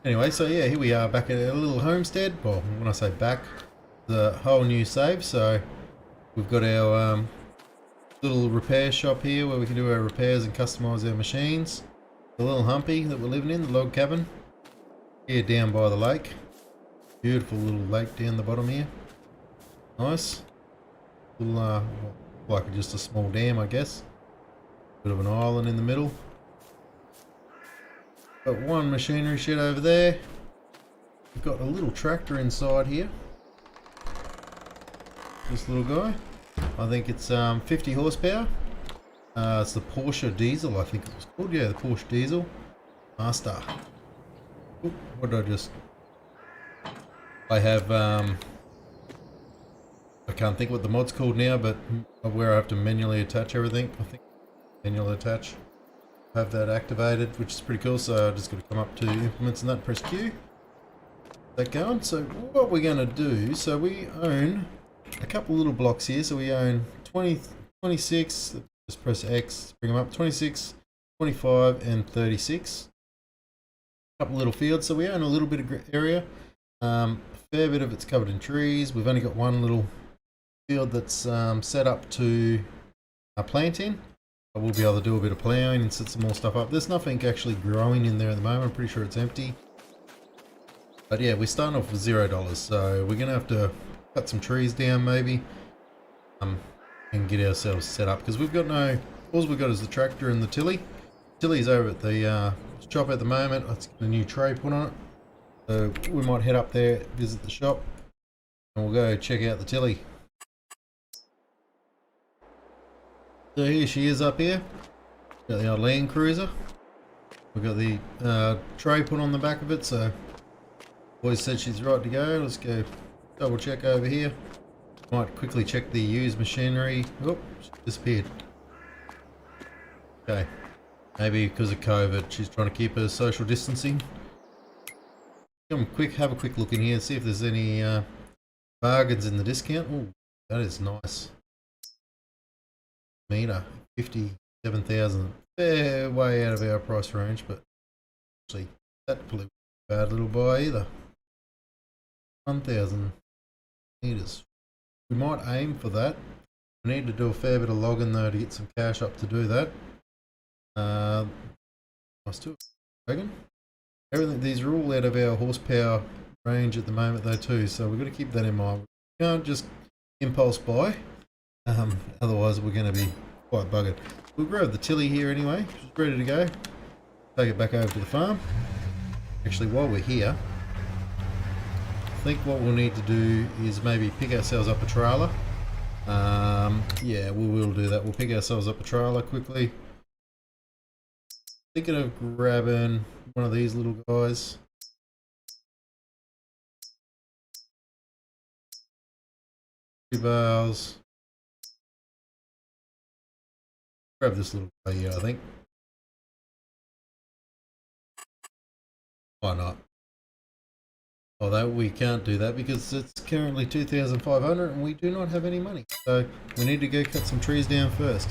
Anyway, so yeah, here we are back at a little homestead. Well, when I say back, the whole new save. So we've got our little repair shop here where we can do our repairs and customise our machines. The little humpy that we're living in, the log cabin, here down by the lake. Beautiful little lake down the bottom here. Nice. Little, like just a small dam, I guess. Bit of an island in the middle. Got one machinery shed over there. We've got a little tractor inside here. This little guy. I think it's 50 horsepower. It's the Porsche diesel, I think it was called. Yeah, the Porsche diesel. Master. Oop, what did I just... I have... I can't think what the mod's called now, but where I have to manually attach everything. I think manual attach. Have that activated, which is pretty cool. So I just got to come up to implements and that, press Q. That going. So what we're going to do, so we own a couple little blocks here. So we own 20, 26, just press X, bring them up, 26, 25 and 36. A couple little fields. So we own a little bit of area. A fair bit of it's covered in trees. We've only got one little field that's set up to plant in. We'll be able to do a bit of ploughing and set some more stuff up. There's nothing actually growing in there at the moment. I'm pretty sure it's empty. But yeah, we're starting off with $0, so we're gonna have to cut some trees down maybe, and get ourselves set up because we've got no. All we've got is the tractor and the tilly. Tilly's over at the shop at the moment. It's got a new tray put on it, so we might head up there, visit the shop, and we'll go check out the tilly. So here she is up here. Got the old Land Cruiser. We've got the tray put on the back of it, so boys said she's right to go. Let's go double check over here. Might quickly check the used machinery. Oh, she disappeared. Okay, maybe because of COVID, she's trying to keep her social distancing. Come quick, have a quick look in here, see if there's any bargains in the discount. Oh, that is nice. Meter 57,000, fair way out of our price range, but actually that probably wasn't a bad little buy either. 1,000 meters. We might aim for that. We need to do a fair bit of logging though to get some cash up to do that. Nice too. Dragon. Everything. These are all out of our horsepower range at the moment though too, so we've got to keep that in mind. We can't just impulse buy. Otherwise we're going to be quite buggered. We'll grab the tilly here anyway, she's ready to go. Take it back over to the farm. Actually, while we're here, I think what we'll need to do is maybe pick ourselves up a trailer. Yeah, we will do that. We'll pick ourselves up a trailer quickly. Thinking of grabbing one of these little guys. Two bales. Grab this little guy here, I think. Why not? Although we can't do that because it's currently 2,500 and we do not have any money. So we need to go cut some trees down first.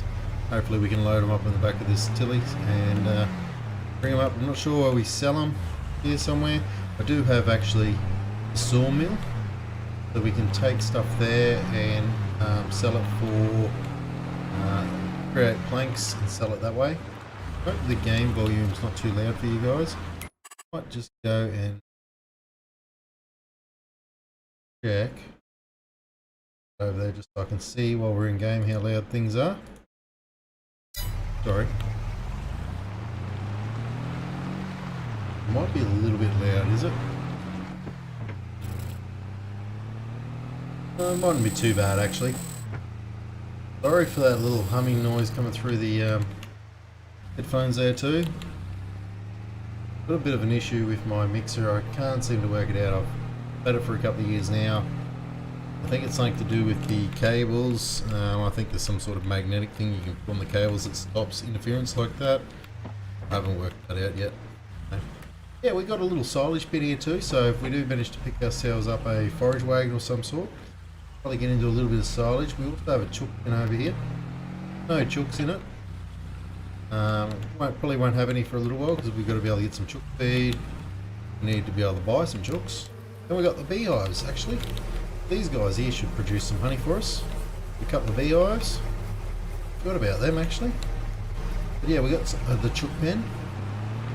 Hopefully we can load them up in the back of this tilly and bring them up. I'm not sure where we sell them here somewhere. I do have actually a sawmill, so we can take stuff there and sell it for create planks and sell it that way. Hope the game volume's not too loud for you guys. Might just go and check over there just so I can see while we're in game how loud things are. Sorry. Might be a little bit loud, is it? Mightn't be too bad actually. Sorry for that little humming noise coming through the headphones there too. Got a bit of an issue with my mixer. I can't seem to work it out. I've had it for a couple of years now. I think it's something to do with the cables. I think there's some sort of magnetic thing you can put on the cables that stops interference like that. I haven't worked that out yet. Yeah, we got a little silage pit here too, so if we do manage to pick ourselves up a forage wagon or some sort, probably get into a little bit of silage. We also have a chook bin over here. No chooks in it. Probably won't have any for a little while because we've got to be able to get some chook feed. We need to be able to buy some chooks. Then we got the beehives actually. These guys here should produce some honey for us. A couple of beehives. Forgot about them actually. But yeah, we got the chook pen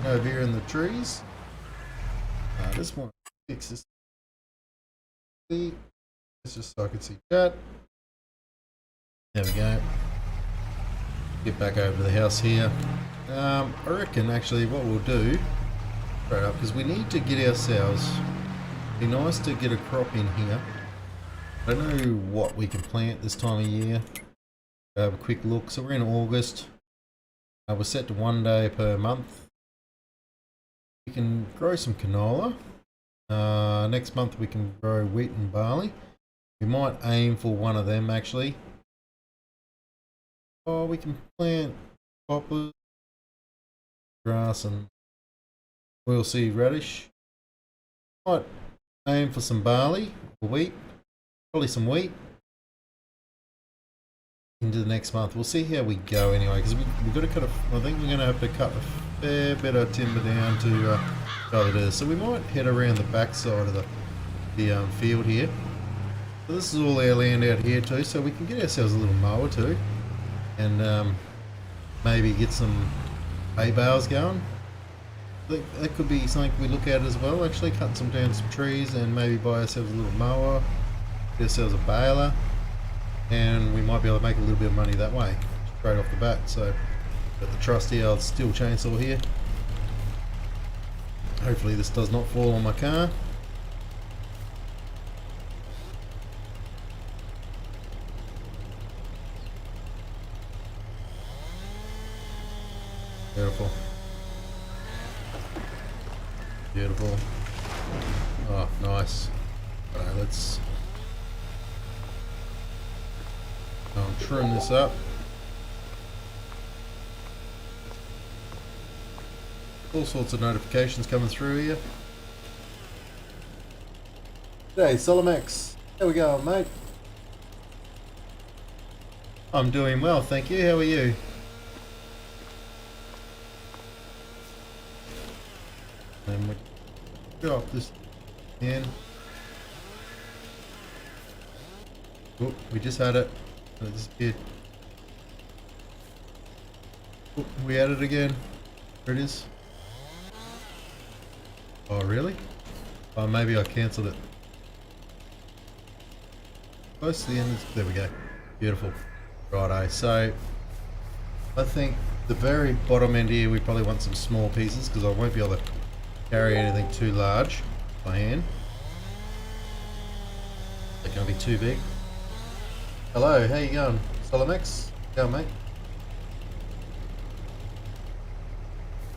over here in the trees. This one fix this. It's just so I can see chat. There we go. Get back over to the house here. I reckon actually what we'll do straight up, because we need to get ourselves, be nice to get a crop in here. I don't know what we can plant this time of year. Have a quick look. So we're in August. We're set to 1 day per month. We can grow some canola. Next month we can grow wheat and barley. We might aim for one of them actually. Oh, we can plant poppers, grass and oilseed radish. Might aim for some barley or wheat. Probably some wheat. Into the next month. We'll see how we go anyway, because we've got to cut I think we're going to have to cut a fair bit of timber down to be able to do this. So we might head around the back side of the field here. So this is all our land out here too, so we can get ourselves a little mower too. And maybe get some hay bales going. That could be something we look at as well, actually cut down some trees and maybe buy ourselves a little mower, get ourselves a baler, and we might be able to make a little bit of money that way, straight off the bat. So got the trusty old steel chainsaw here. Hopefully this does not fall on my car. Beautiful. Beautiful. Oh, nice. Alright, let's trim this up. All sorts of notifications coming through here. Hey, Solomex. How we going, mate? I'm doing well, thank you. How are you? And we drop this in. Oh, we just had it. It disappeared. Oh, we had it again. There it is. Oh, really? Oh, maybe I cancelled it. Close to the end. There we go. Beautiful. Righto. So, I think the very bottom end here, we probably want some small pieces because I won't be able to carry anything too large by hand. They're going to be too big. Hello, how you going? Solomex? How you going, mate?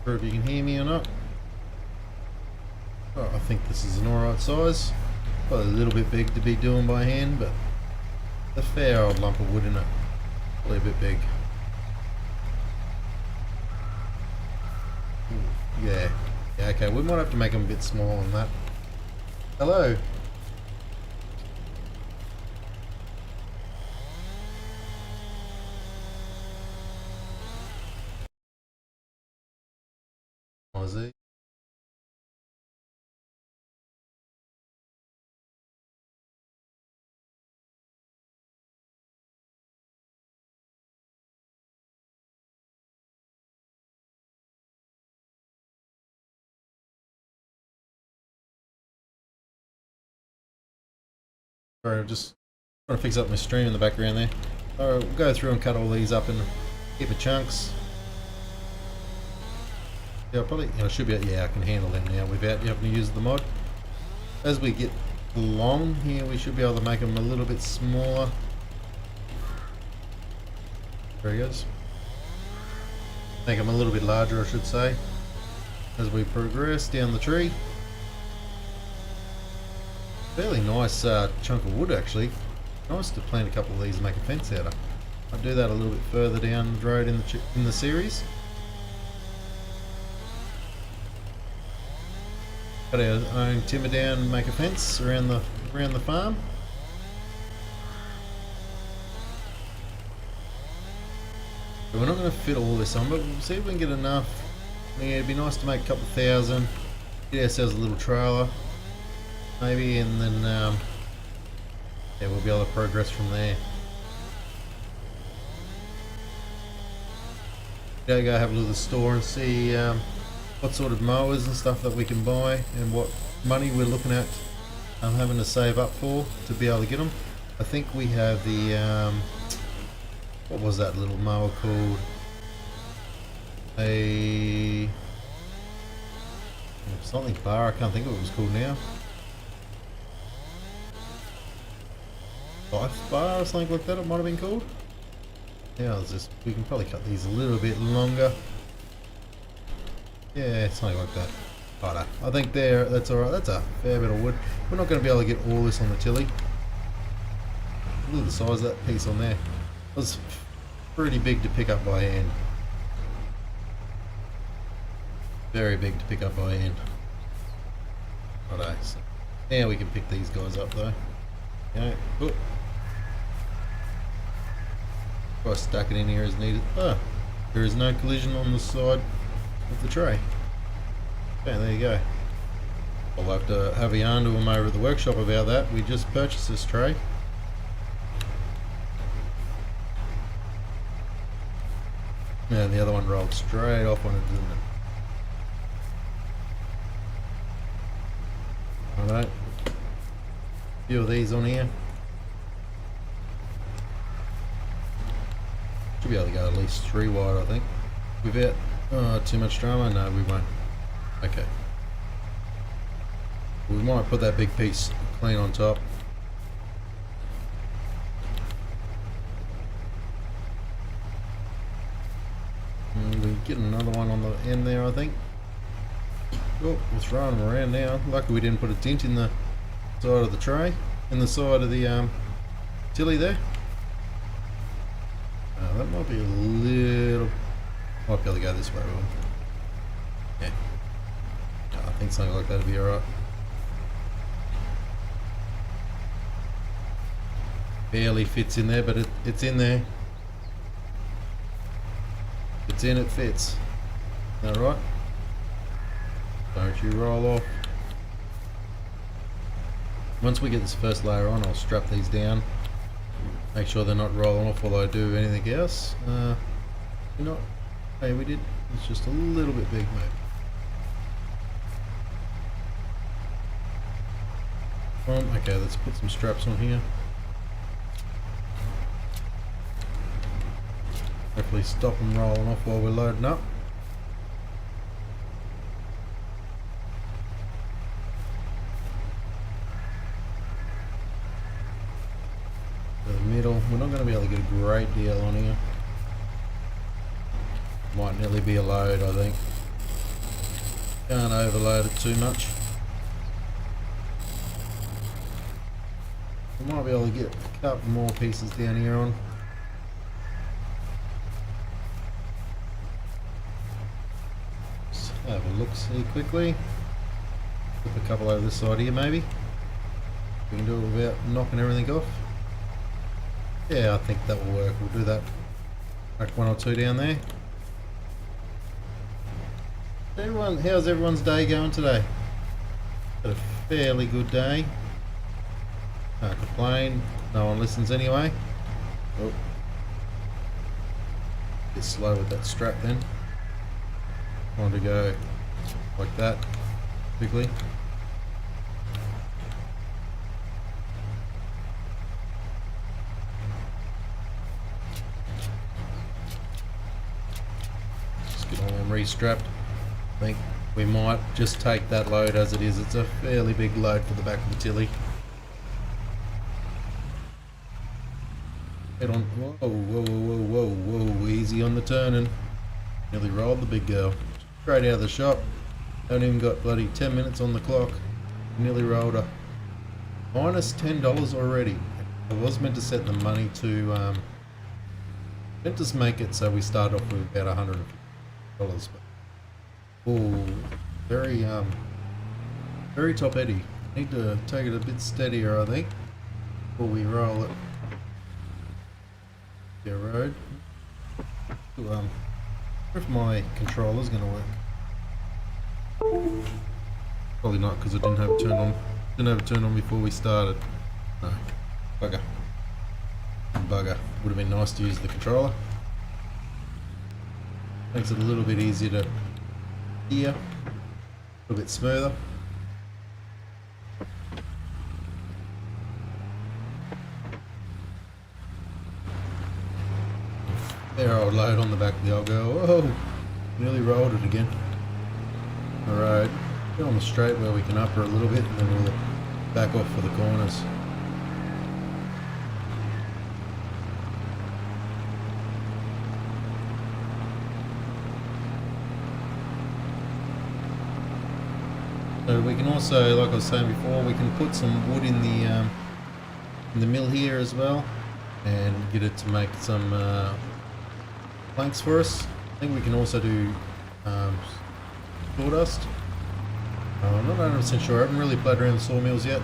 Sure if you can hear me or not. Oh, I think this is an alright size. Probably a little bit big to be doing by hand, but a fair old lump of wood in it. Probably a bit big. Yeah. Yeah, okay, we might have to make them a bit smaller than that. Hello. Aussie. Sorry, I'm just trying to fix up my stream in the background there. Alright, we'll go through and cut all these up in heap of chunks. Yeah, probably, I should be, yeah, I can handle them now without you having to use the mod. As we get along here, we should be able to make them a little bit smaller. There he goes. Make them a little bit larger, I should say, as we progress down the tree. Fairly nice chunk of wood actually. Nice to plant a couple of these and make a fence out of. I'll do that a little bit further down the road in the series. Cut our own timber down and make a fence around the farm. But we're not going to fit all this on, but we'll see if we can get enough. Yeah, it'd be nice to make a couple of thousand. get ourselves a little trailer, maybe, and then yeah, we'll be able to progress from there. Go have a look at the store and see what sort of mowers and stuff that we can buy and what money we're looking at having to save up for to be able to get them. I think we have the what was that little mower called? A something bar, I can't think of what it was called now. Life bar or something like that it might have been called. Yeah, we can probably cut these a little bit longer. Yeah, something like that. Righto. I think that's alright. That's a fair bit of wood. We're not going to be able to get all this on the tilly. Look at the size of that piece on there. It was pretty big to pick up by hand. Very big to pick up by hand. Righto. So now we can pick these guys up though. Okay. Oh. Try to stack it in here as needed. Ah, there is no collision on the side of the tray. Okay, there you go. I'll have to have a yarn to them over at the workshop about that. We just purchased this tray. And the other one rolled straight off on it, didn't it? Alright. A few of these on here. Should be able to go at least 3 wide, I think. Without too much drama? No, we won't. Okay. We might put that big piece clean on top. And we get another one on the end there, I think. Oh, we're throwing them around now. Lucky we didn't put a dent in the side of the tray, in the side of the tilly there. That might be a little... Might be able to go this way. Yeah. No, I think something like that would be alright. Barely fits in there, but it's in there. It's in, it fits. Is that right? Don't you roll off. Once we get this first layer on, I'll strap these down. Make sure they're not rolling off while I do anything else. You're not. Hey, we did. It's just a little bit big, mate. Okay, let's put some straps on here. Hopefully stop them rolling off while we're loading up. Middle. We're not going to be able to get a great deal on here. Might nearly be a load, I think. Can't overload it too much. We might be able to get a couple more pieces down here on. Just have a look, see quickly. Flip a couple over this side here, maybe. We can do it without knocking everything off. Yeah, I think that will work. We'll do that. Like 1 or 2 down there. How's everyone's day going today? Had a fairly good day. Can't complain. No one listens anyway. Oh. Bit slow with that strap then. Want to go like that quickly. Restrapped. I think we might just take that load as it is. It's a fairly big load for the back of the tilly. Head on. Whoa, whoa, whoa, whoa, whoa. Easy on the turning. Nearly rolled the big girl. Straight out of the shop. Haven't even got bloody 10 minutes on the clock. Nearly rolled her. Minus $10 already. I was meant to set the money to meant to make it so we start off with about $150. Oh, very top heady. Need to take it a bit steadier, I think, before we roll it. Yeah, road. If my controller's gonna work. Probably not because I didn't have it turned on. Didn't have it turned on before we started. No. Bugger. Bugger. Would have been nice to use the controller. Makes it a little bit easier to hear. A little bit smoother. There I would load on the back of the old girl. Whoa! Nearly rolled it again. Alright. Get on the straight where we can up her a little bit and then we'll back off for the corners. So we can also, like I was saying before, we can put some wood in the mill here as well and get it to make some planks for us. I think we can also do sawdust. I'm not 100% sure. I haven't really played around the sawmills yet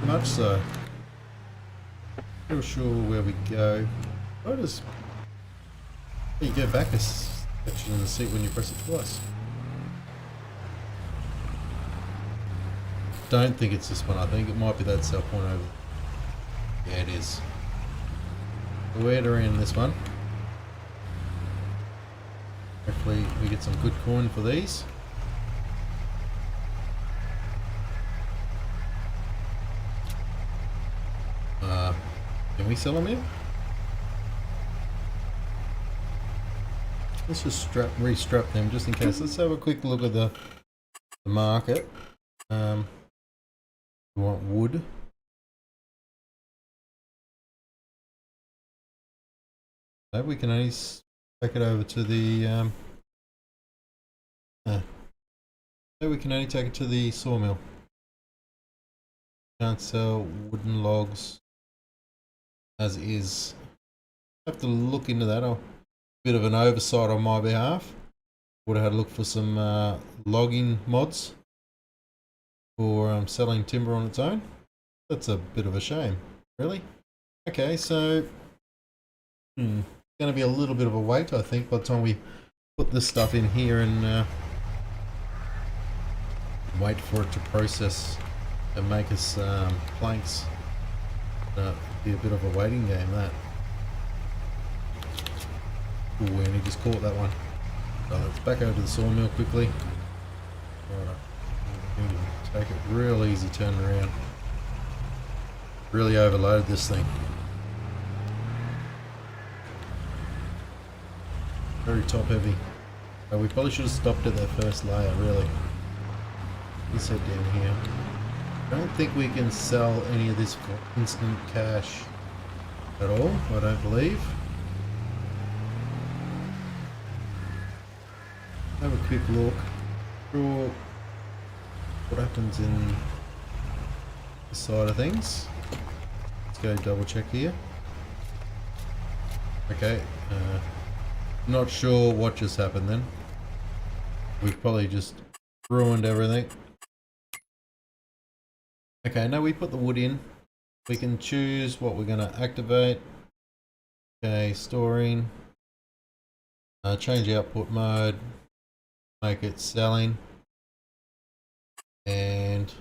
too much, so not sure where we go. You go back a section in the seat when you press it twice. Don't think it's this one. I think it might be that cell point over there. Yeah, it is. We're around this one. Hopefully we get some good coin for these. Can we sell them here? Let's just restrap them just in case. Let's have a quick look at the market. We want wood. Maybe we can only take it over to the maybe we can only take it to the sawmill. Can't sell wooden logs as is. Have to look into that. A bit of an oversight on my behalf. Would have had to look for some logging mods for selling timber on its own. That's a bit of a shame, really. Okay, so going to be a little bit of a wait, I think, by the time we put this stuff in here and wait for it to process and make us planks. Be a bit of a waiting game, that. Ooh, and he just caught that one. So let's back over to the sawmill quickly. Right. Take it real easy, turn around. Really overloaded this thing. Very top heavy. We probably should have stopped at that first layer, really. Let's head down here. I don't think we can sell any of this for instant cash at all, I don't believe. Have a quick look through what happens in this side of things. Let's go double check here. Okay, not sure what just happened then. We've probably just ruined everything. Okay, now we put the wood in. We can choose what we're going to activate. Okay, storing. Change output mode. Make it selling. And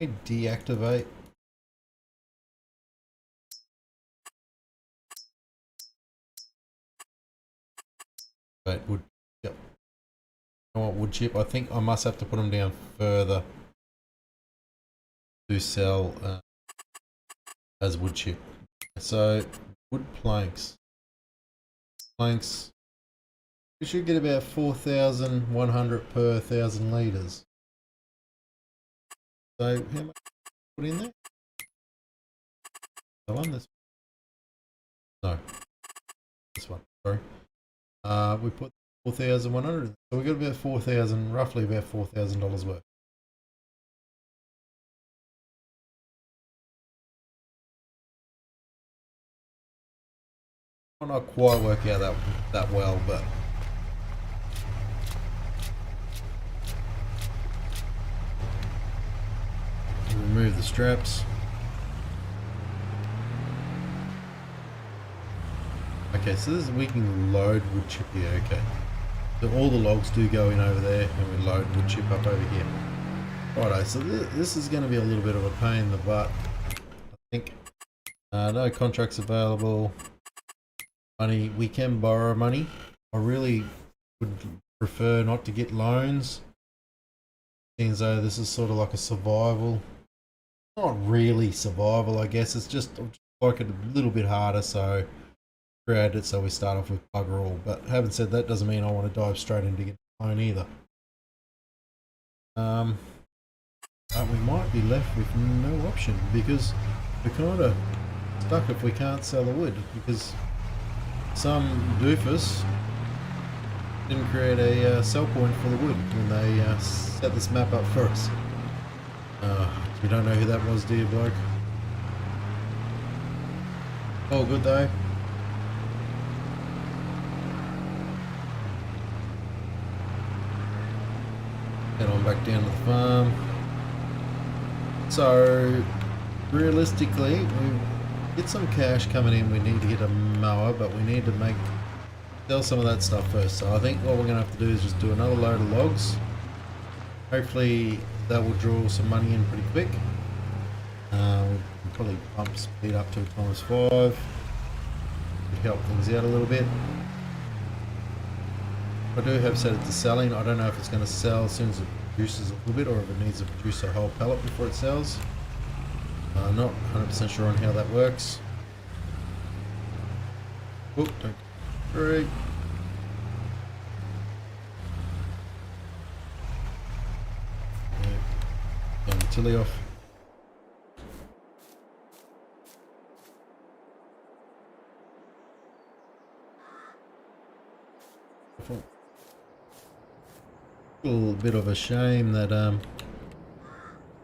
deactivate. Wait, wood. Yep. I want wood chip. I think I must have to put them down further to sell as wood chip. So wood planks. Planks. We should get about 4,100 per 1,000 litres. So how much put in there? The one, this one? No. This one, sorry. We put 4,100. So we got about 4,000, roughly about $4,000 worth. Might not quite work out that well, but remove the straps. Okay, so this is we can load wood chip here. Okay, So all the logs do go in over there, and we load wood chip up over here. Righto, so this is going to be a little bit of a pain in the butt, I think. No contracts available. Money, we can borrow money. I really would prefer not to get loans. Seems though this is sort of like a survival. Not really survival, I guess. It's just like it a little bit harder, so created it so we start off with bugger all. But having said that, doesn't mean I want to dive straight into get a loan either. But we might be left with no option because we're kind of stuck if we can't sell the wood because some doofus didn't create a sell point for the wood when they set this map up for us. You don't know who that was, do you, bloke? All good though. Head on back down to the farm. So realistically, we get some cash coming in. We need to get a mower, but we need to sell some of that stuff first. So I think what we're going to have to do is just do another load of logs. Hopefully that will draw some money in pretty quick. We'll probably bump speed up to ×5 to help things out a little bit. I do have set it to selling. I don't know if it's going to sell as soon as it produces a little bit or if it needs to produce a whole pallet before it sells. I'm not 100% sure on how that works. Oop, don't break. Turn the tilly off. A little bit of a shame that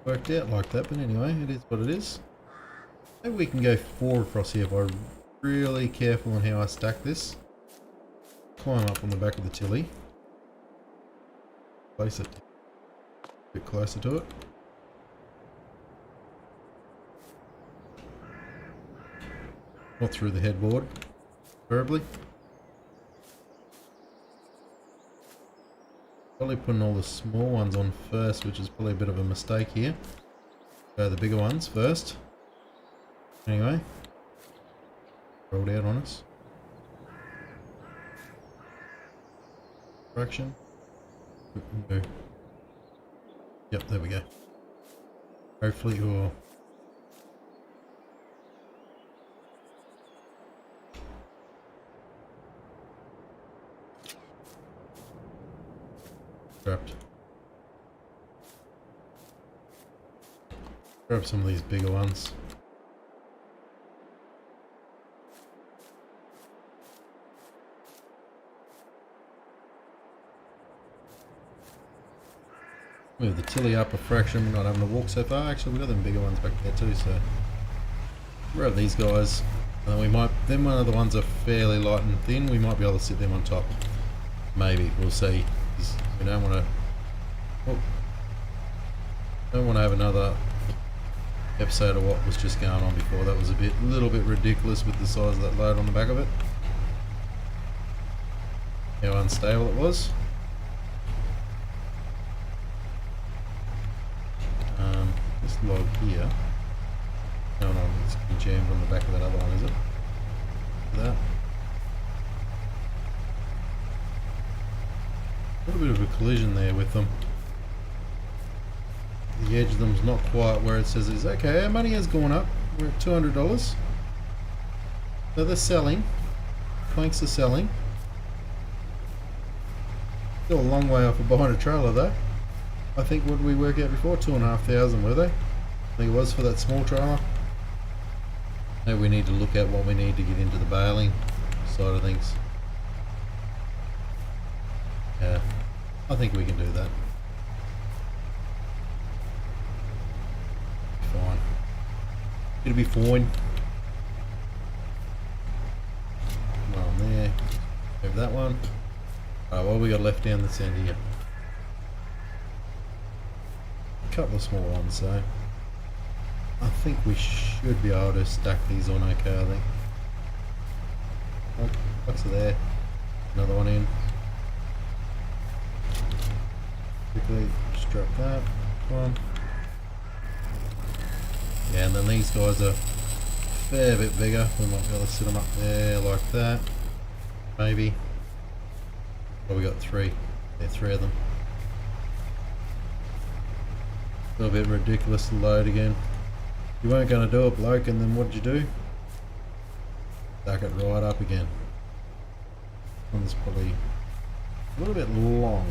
worked out like that, but anyway, it is what it is. Maybe we can go 4 across here if I'm really careful on how I stack this. Climb up on the back of the tilly. Place it a bit closer to it. Not through the headboard, preferably. Probably putting all the small ones on first, which is probably a bit of a mistake here. Go the bigger ones first. Anyway, rolled out on us. Fraction. Yep, there we go. Hopefully you'll. Grab some of these bigger ones. Move the tilly up a fraction. We're not having to walk so far. Actually, we've got them bigger ones back there too, so grab these guys. And we might. Then one of the ones are fairly light and thin. We might be able to sit them on top. Maybe we'll see. We don't want to. Oh, don't want to have another episode of what was just going on before. That was a little bit ridiculous with the size of that load on the back of it. How unstable it was. This log here. No, it's been jammed on the back of that other one, is it? That. A little bit of a collision there with them. The edge of them's not quite where it says it is. Okay, our money has gone up. We're at $200. So they're selling. Planks are selling. Still a long way off of buying a trailer though. I think, what did we work out before? 2,500 were they? I think it was for that small trailer. Maybe we need to look at what we need to get into the baling side of things. Yeah, I think we can do that. Fine. It'll be fine. Come on there. Move that one. Alright, what we got left down this end here? A couple of small ones, so I think we should be able to stack these on okay, I think. Oh, what's there? Another one in. Quickly just drop that one. Yeah, and then these guys are a fair bit bigger. We might be able to sit them up there like that. Maybe. Oh, we got three. Yeah, three of them. A little bit ridiculous to load again. You weren't going to do it, bloke, and then what'd you do? Stack it right up again. One's probably a little bit long.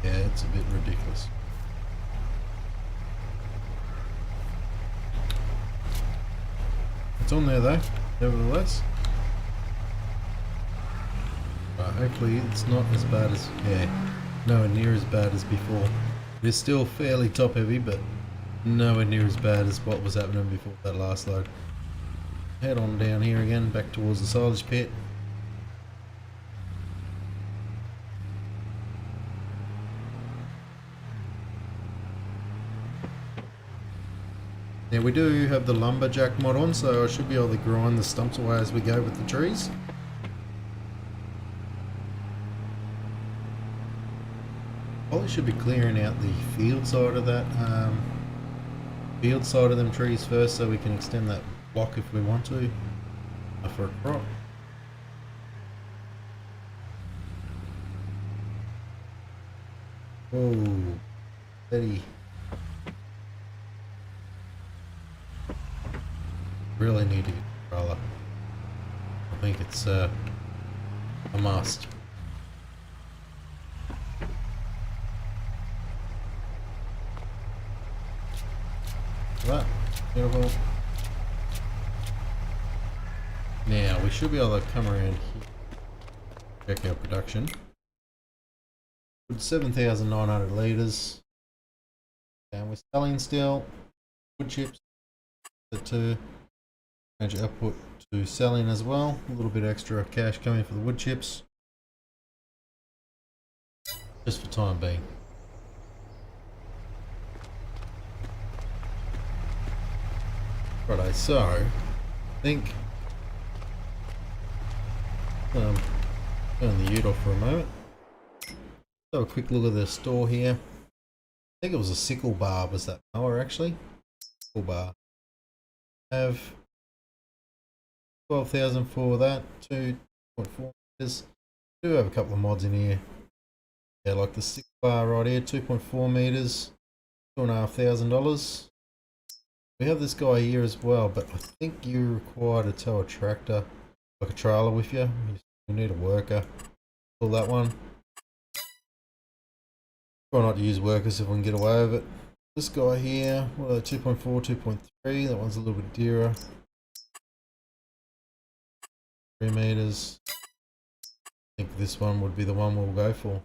Yeah, it's a bit ridiculous. It's on there though, nevertheless. Hopefully it's not as bad as, nowhere near as bad as before. It's still fairly top heavy, but nowhere near as bad as what was happening before that last load. Head on down here again, back towards the silage pit. Now we do have the lumberjack mod on, so I should be able to grind the stumps away as we go with the trees. Probably should be clearing out the field side of that, field side of them trees first, so we can extend that block if we want to for a crop. Oh, steady. Really need to get a trailer. I think it's a must. That beautiful. Now we should be able to come around here, check our production. 7,900 litres, and we're selling still wood chips to change output to selling as well. A little bit extra cash coming for the wood chips, just for time being. Righto, so I think turn the ute off for a moment. Have a quick look at the store here. I think it was a sickle bar, was that mower actually? Sickle bar. Have 12,000 for that, 2.4 meters. Do have a couple of mods in here. Yeah, like the sickle bar right here, 2.4 meters, $2,500. We have this guy here as well, but I think you're required to tow a tractor, like a trailer with you. You need a worker. Pull that one. Try not to use workers if we can get away with it. This guy here, well, 2.4, 2.3. That one's a little bit dearer. 3 meters. I think this one would be the one we'll go for.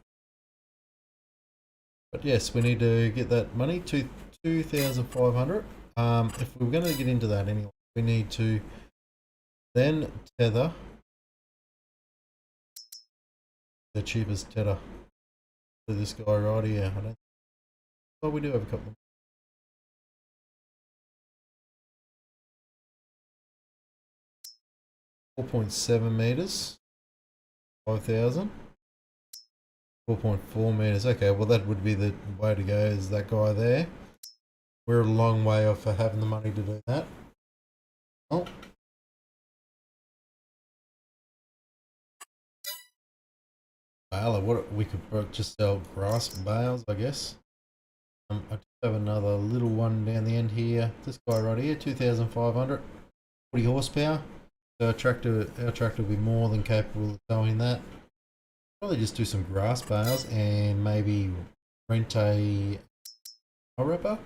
But yes, we need to get that money to 2,500. If we're going to get into that anyway, we need to then tether the cheapest tether to this guy right here. I don't. Well, we do have a couple. 4.7 meters, 5,000. 4.4 meters. Okay, well that would be the way to go. Is that guy there? We're a long way off for having the money to do that. Oh. Well, what we could just sell grass bales, I guess. I just have another little one down the end here. This guy right here, 2,500, 40 horsepower. So our tractor will be more than capable of towing that. Probably just do some grass bales and maybe rent a ripper.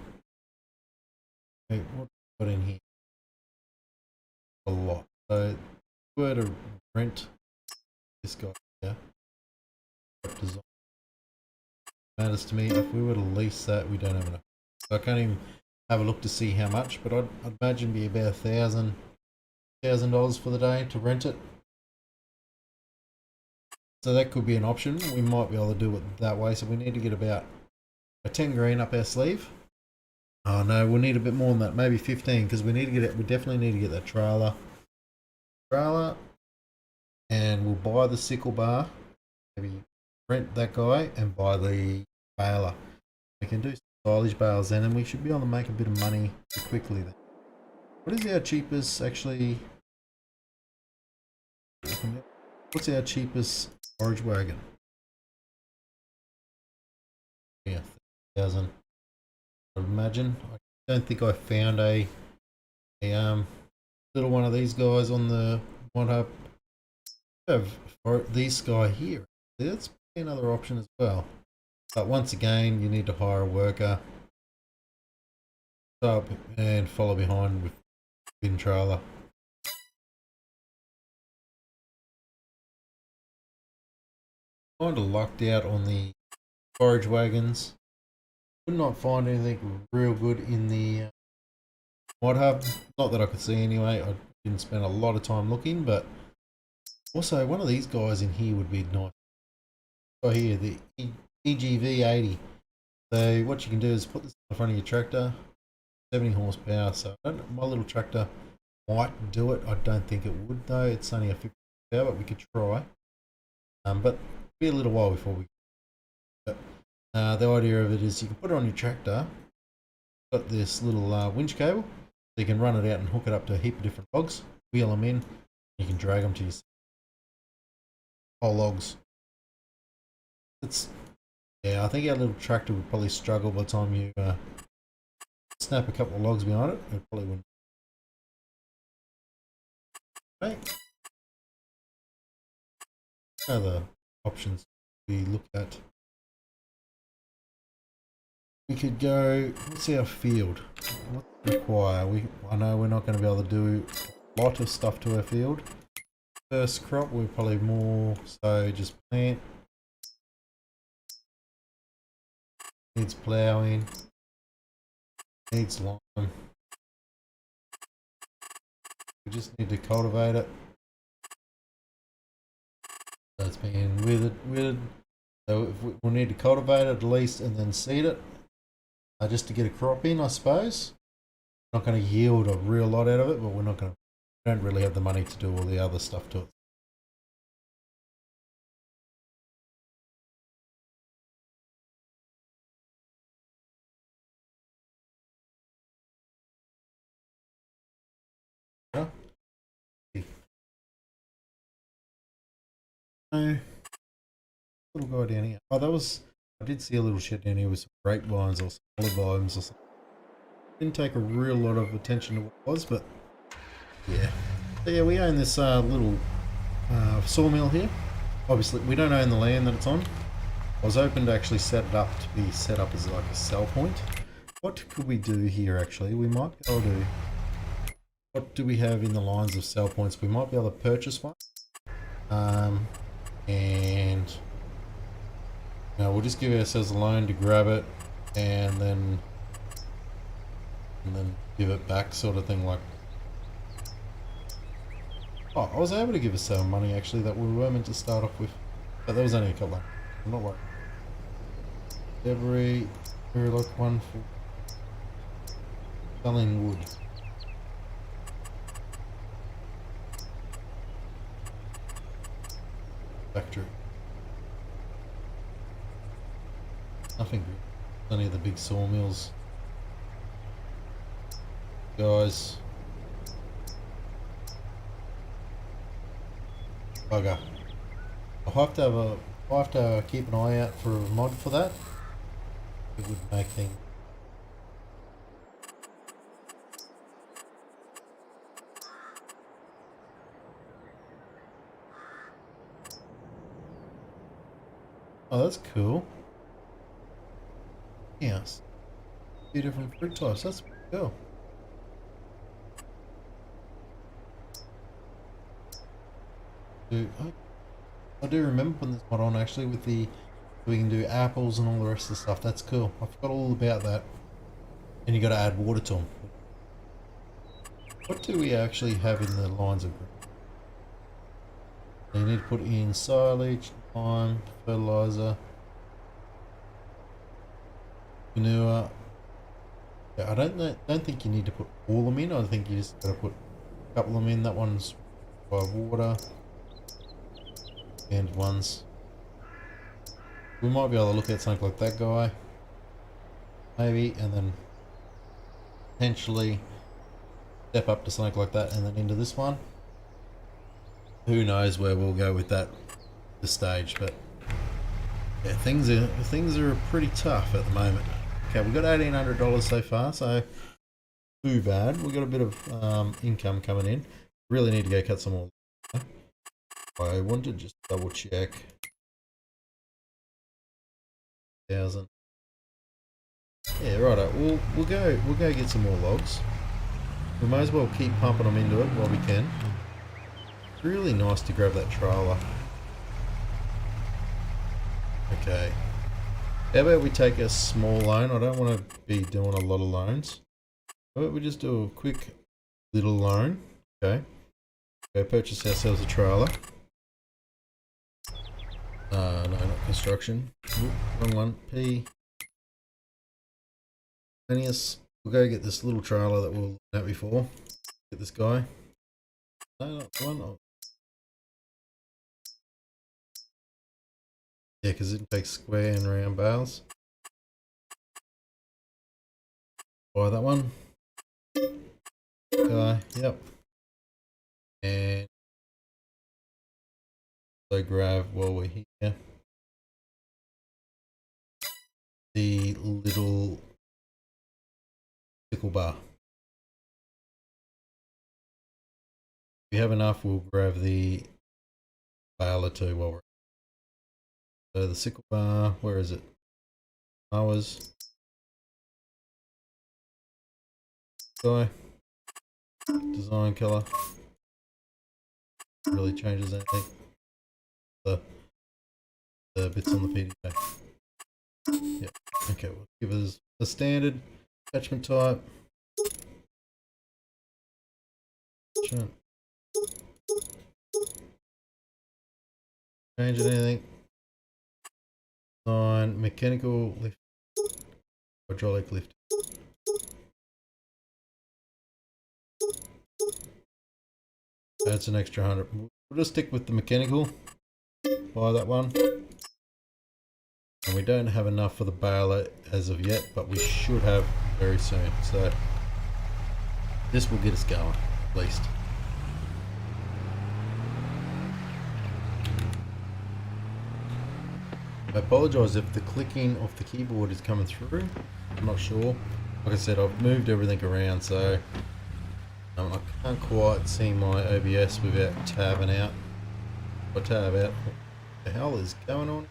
Wait, what put in here? A lot. So if we were to rent this guy here, design matters to me. If we were to lease that, we don't have enough. So I can't even have a look to see how much, but I'd imagine be about $1,000 for the day to rent it. So that could be an option. We might be able to do it that way. So we need to get about a 10 grand up our sleeve. Oh no, we'll need a bit more than that, maybe 15, because we need to get it. We definitely need to get that trailer. and we'll buy the sickle bar, maybe rent that guy and buy the baler. We can do some silage bales then, and we should be able to make a bit of money quickly then. What is our cheapest actually? What's our cheapest forage wagon? Yeah, 30,000. I would imagine. I don't think I found a little one of these guys on the mod hub. Have for this guy here. That's another option as well. But once again, you need to hire a worker up and follow behind with bin trailer. Kind of lucked out on the forage wagons. Could not find anything real good in the mod hub. Not that I could see anyway. I didn't spend a lot of time looking, but also one of these guys in here would be nice. Oh, here, the EGV 80. So what you can do is put this in the front of your tractor. 70 horsepower. So my little tractor might do it. I don't think it would though. It's only a 50 power, but we could try. But be a little while before we. But, the idea of it is you can put it on your tractor. Got this little winch cable, so you can run it out and hook it up to a heap of different logs. Wheel them in. You can drag them to your whole logs. Yeah, I think our little tractor would probably struggle by the time you snap a couple of logs behind it. It probably wouldn't. Okay. Other options we look at. We could go. What's our field? What do we require? I know we're not going to be able to do a lot of stuff to our field. First crop, we're probably more so just plant. Needs ploughing. Needs lime. We just need to cultivate it. So it's being withered. So if we'll need to cultivate it at least and then seed it. Just to get a crop in, I suppose. Not going to yield a real lot out of it, but we don't really have the money to do all the other stuff to it. No. Little guy down here. Oh, I did see a little shed down here with some grapevines or some olive vines or something. Didn't take a real lot of attention to what it was, but yeah. So yeah, we own this little sawmill here. Obviously, we don't own the land that it's on. I was hoping to actually set it up to be set up as like a sell point. What could we do here actually? We might be able to... What do we have in the lines of sell points? We might be able to purchase one. And we'll just give ourselves a loan to grab it and then give it back, sort of thing. Like, oh, I was able to give us some money actually that we were meant to start off with, but that was only a couple. I'm not worried. Every like one for selling wood. Factory. Nothing good. Only the big sawmills. Guys. Bugger. I'll have to keep an eye out for a mod for that. It would make things. Oh, that's cool. Yes. A few different fruit types. That's pretty cool. I do remember putting this mod on actually with the... We can do apples and all the rest of the stuff. That's cool. I forgot all about that. And you got to add water to them. What do we actually have in the lines of green? You need to put in silage, lime, fertilizer, manure. Yeah, I don't think you need to put all of them in. I think you just got to put a couple of them in. That one's by water. and ones. We might be able to look at something like that guy, maybe, and then potentially step up to something like that and then into this one. Who knows where we'll go with that this stage, but yeah, things are pretty tough at the moment. Okay, we've got $1,800 so far, so too bad. We've got a bit of income coming in. Really need to go cut some more. I want to just double check. 1,000. Yeah, righto. We'll go get some more logs. We may as well keep pumping them into it while we can. Really nice to grab that trailer. Okay. How about we take a small loan? I don't want to be doing a lot of loans. How about we just do a quick little loan? Okay. Go purchase ourselves a trailer. No, not construction. Oop, wrong one. P. Phineas. We'll go get this little trailer that we were looking at before. Get this guy. No, not the one. Oh. Yeah, because it takes square and round bales. Buy that one. Yep. And so grab while we're here the little sickle bar. If we have enough, we'll grab the baler too while we're. So the sickle bar, where is it? Hours. Guy. Design color. Really changes anything. The bits on the PDA. Yep. Okay, we'll give us a standard attachment type. Change anything. Design mechanical lift. Hydraulic lift. That's an extra 100. We'll just stick with the mechanical. Buy that one. And we don't have enough for the baler as of yet, but we should have very soon. So this will get us going, at least. I apologise if the clicking off the keyboard is coming through. I'm not sure. Like I said, I've moved everything around, so I can't quite see my OBS without tabbing out. If I tab out, what the hell is going on?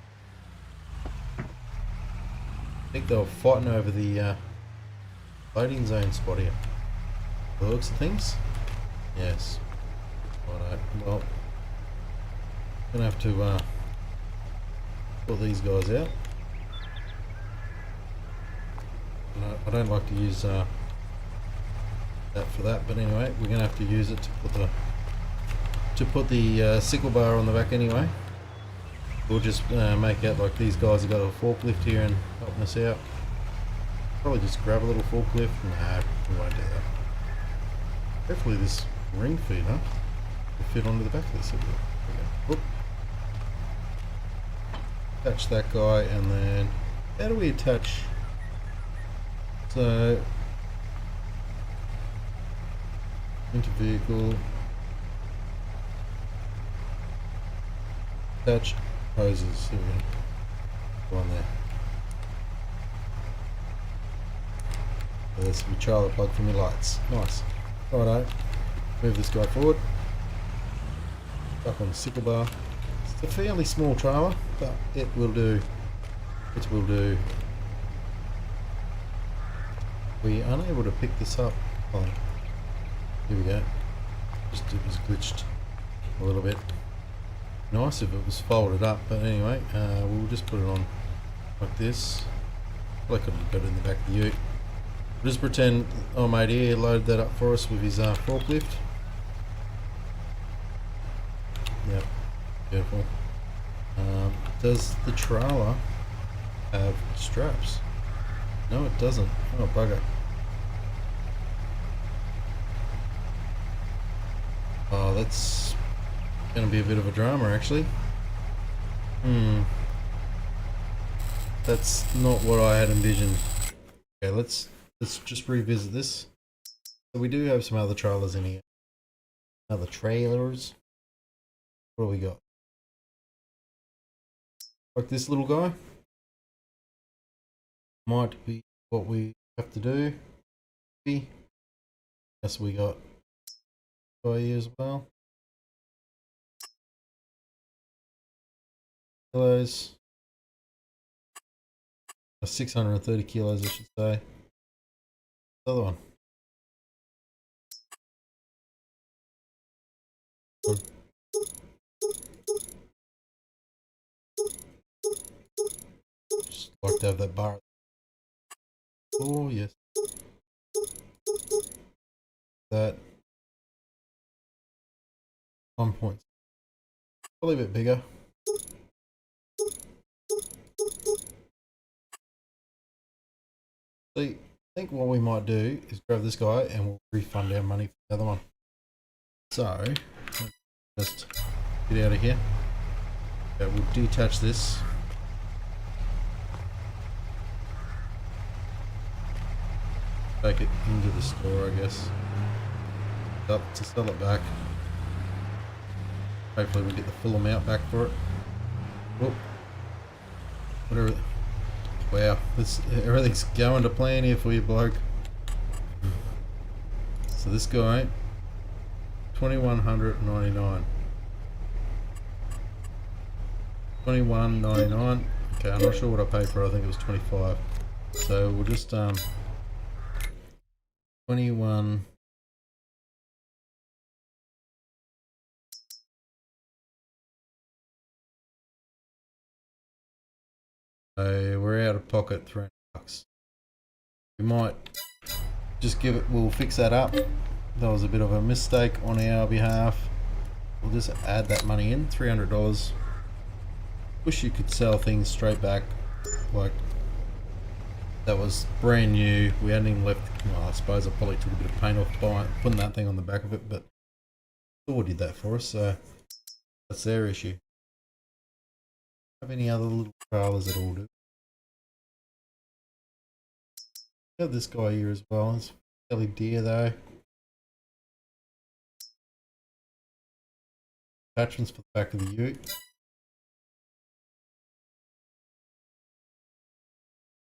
I think they were fighting over the loading zone spot here. The looks of things? Yes. Righto. Well, gonna have to put these guys out. No, I don't like to use that for that, but anyway, we're gonna have to use it to put the sickle bar on the back anyway. We'll just make out like these guys have got a forklift here and helping us out. Probably just grab a little forklift. Nah, we won't do that. Hopefully this ring feeder will fit onto the back of this. Oop. Attach that guy, and then how do we attach? So into vehicle, attach hoses. Here we go. Go on there. So that's my trailer plug for my lights. Nice. Righto. Move this guy forward. Up on the sickle bar. It's a fairly small trailer, but it will do. It will do. We are unable to pick this up. Oh, here we go. Just it was glitched a little bit. Nice if it was folded up, but anyway, we'll just put it on like this. Probably could have got it in the back of the ute. We'll just pretend our mate here loaded that up for us with his forklift. Yep, beautiful. Does the trailer have straps? No, it doesn't. Oh, bugger. Oh, that's going to be a bit of a drama, actually. That's not what I had envisioned. Okay, let's just revisit this. So we do have some other trailers in here. Other trailers. What do we got? Like this little guy. Might be what we have to do. Yes, we got guy here as well. Kilos. 630 kilos, I should say. Other one. Just like to have that bar. Oh yes. That 1 point. Probably a bit bigger. See, I think what we might do is grab this guy and we'll refund our money for the other one. So, let's just get out of here. Okay, we'll detach this. Take it into the store, I guess. Up to sell it back. Hopefully we'll get the full amount back for it. Whoop. Whatever. Wow, everything's going to plan here for you, bloke. So this guy, 2199. 21.99. Okay, I'm not sure what I paid for. I think it was 25. So we'll just 21. So we're out of pocket $300. We might just give it. We'll fix that up. That was a bit of a mistake on our behalf. We'll just add that money in, $300. Wish you could sell things straight back, like that was brand new. We hadn't even left. Well, I suppose I probably took a bit of paint off by putting that thing on the back of it, but Thor did that for us, so that's their issue. Have any other little trailers at all? Do we have this guy here as well? It's fairly dear though. Attachments for the back of the ute.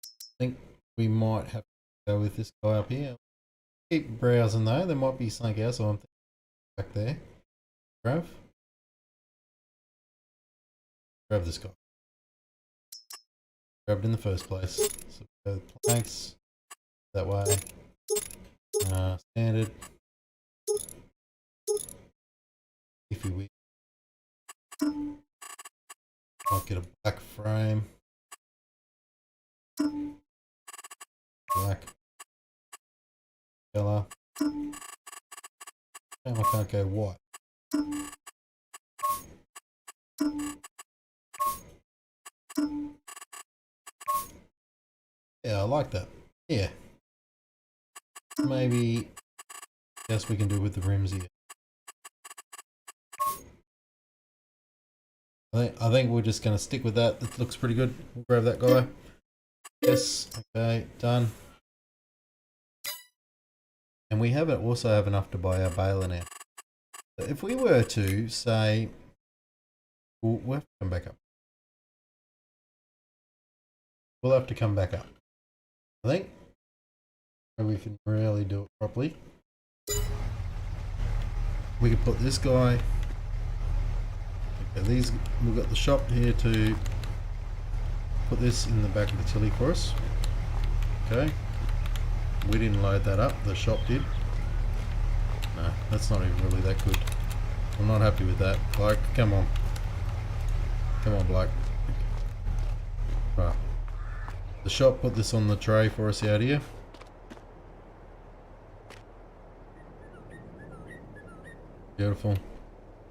I think we might have to go with this guy up here. Keep browsing though, there might be something else I'm thinking back there. Grab this guy. Grabbed in the first place. So go the planks that way. Standard. If you might get a black frame. Black. Color. And I can't go white. Yeah, I like that. Yeah. Maybe guess we can do with the rims here. I think we're just going to stick with that. It looks pretty good. We'll grab that guy. Yes. Okay. Done. And we also have enough to buy our baler now. So if we were to say, we'll have to come back up. We'll have to come back up. I think we can really do it properly. We can put this guy. Okay, we've got the shop here to put this in the back of the tilly for us. Okay. We didn't load that up, the shop did. No, that's not even really that good. I'm not happy with that. Bloke, come on. Come on, bloke. Right. The shop put this on the tray for us out here. Beautiful.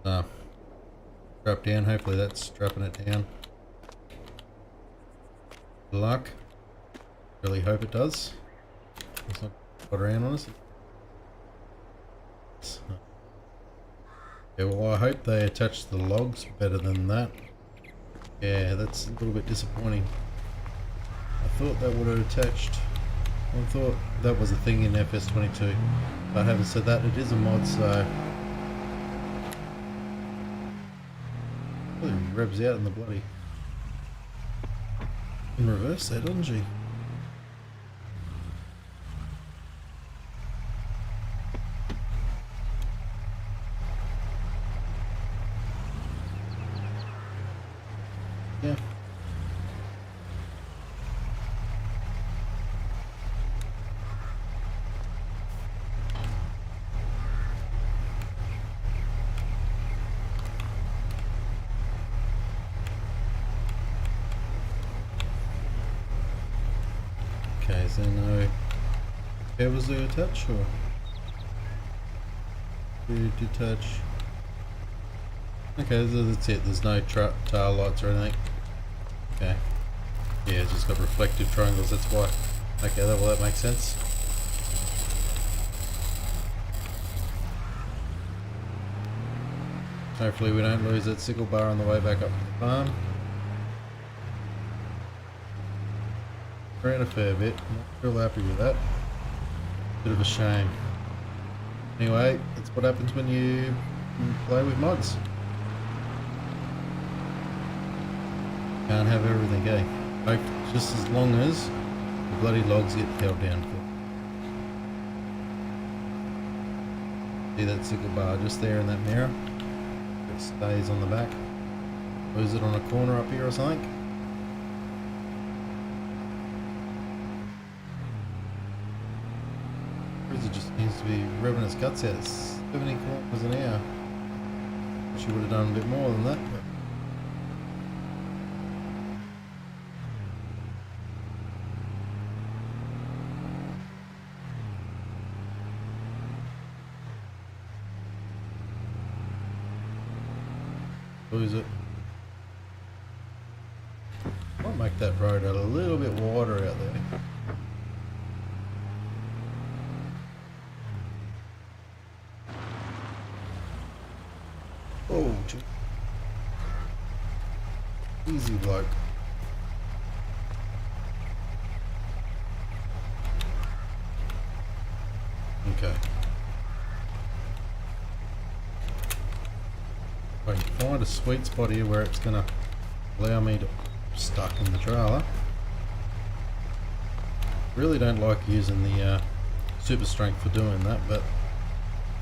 Strap down, hopefully that's strapping it down. Good luck. Really hope it does. It's not got around on us. Yeah, well, I hope they attach the logs better than that. Yeah, that's a little bit disappointing. I thought that would have attached. I thought that was a thing in FS22. But having said that, it is a mod, so really revs out in the bloody in reverse there, doesn't she? Yeah. Okay, so no cables do attach or do detach? Okay, so that's it. There's no tail lights or anything. Okay. Yeah, it's just got reflective triangles, that's why. Okay, that makes sense. Hopefully we don't lose that sickle bar on the way back up to the farm. Ran a fair bit, not real happy with that. Bit of a shame. Anyway, that's what happens when you play with mods. Can't have everything, eh? Like, just as long as the bloody logs get held down. See that sickle bar just there in that mirror? It stays on the back. Lose it on a corner up here or something. It just seems to be revving its guts out. It's 70 kilometers an hour. She would have done a bit more than that. But lose it. Might make that road a little bit wider out there. Oh, easy bloke. Okay. If I can find a sweet spot here where it's going to allow me to stuck in the trailer. Really don't like using the super strength for doing that, but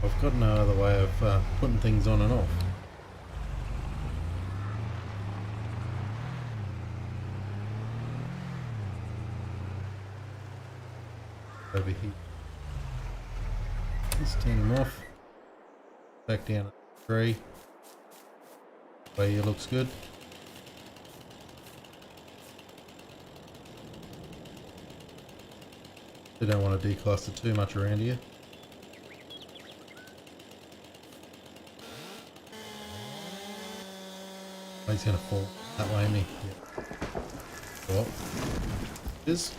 I've got no other way of putting things on and off. Over here. Let's turn him off. Back down at 3. Way here looks good. We don't want to decluster too much around here. Oh, he's going to fall that way, isn't he? Yeah. Well, it is.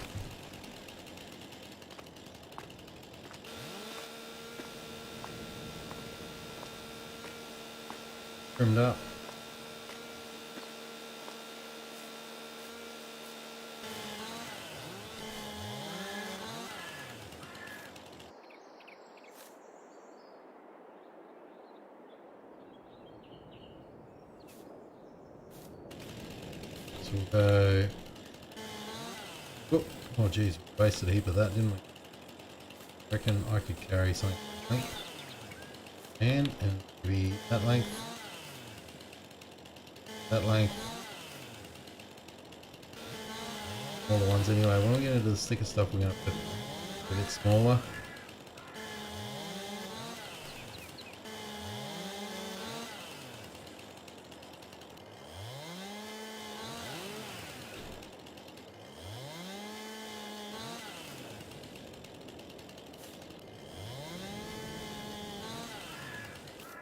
Trimmed up. So we'll go. Oh geez, wasted a heap of that, didn't we? Reckon I could carry something. And maybe that length. That length. Smaller ones anyway. When we get into the thicker stuff, we're going to have to a bit smaller.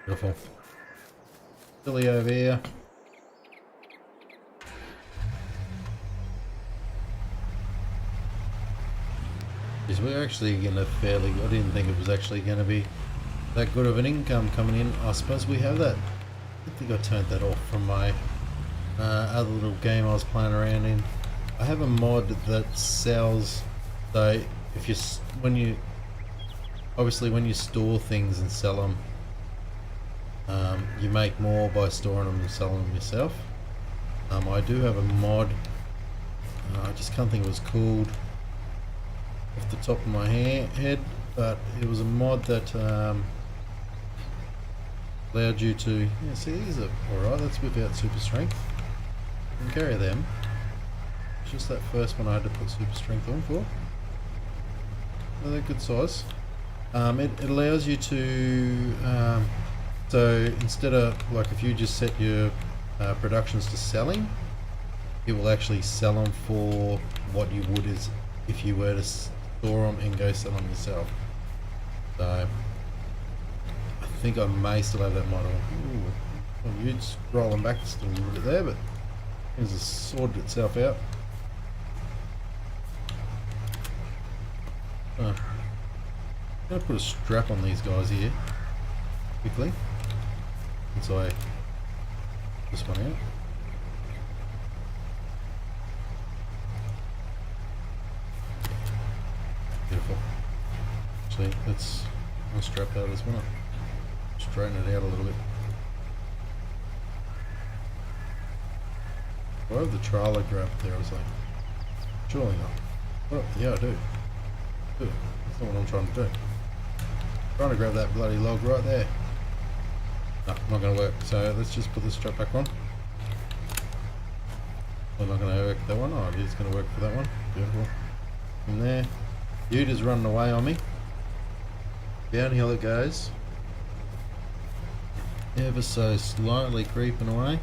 Beautiful. Silly over here. We're actually going to fairly, I didn't think it was actually going to be that good of an income coming in. I suppose we have that. I think I turned that off from my other little game I was playing around in. I have a mod that sells. So if you when you store things and sell them, you make more by storing them and selling them yourself. I do have a mod. I just can't think it was called off the top of my head, but it was a mod that allowed you to. Yeah, see, these are alright. That's without super strength. You can carry them. It's just that first one I had to put super strength on for. Oh, they're good size. It allows you to. So instead of like if you just set your productions to selling, it will actually sell them for what you would is if you were to store them and go sell them yourself. So I think I may still have that model. Ooh, well, you'd scroll them back still a little bit there, but it's just sorted itself out. I'm going to put a strap on these guys here quickly once I this one out. Beautiful. Actually, I'll strap that as well. Straighten it out a little bit. Do I have the trailer grabbed there? I was like, surely not. Oh, yeah, I do. That's not what I'm trying to do. I'm trying to grab that bloody log right there. No, not going to work. So let's just put this strap back on. We're not going to work that one. Oh, it is going to work for that one. Beautiful. In there. Dude is running away on me. Downhill it goes. Ever so slightly creeping away.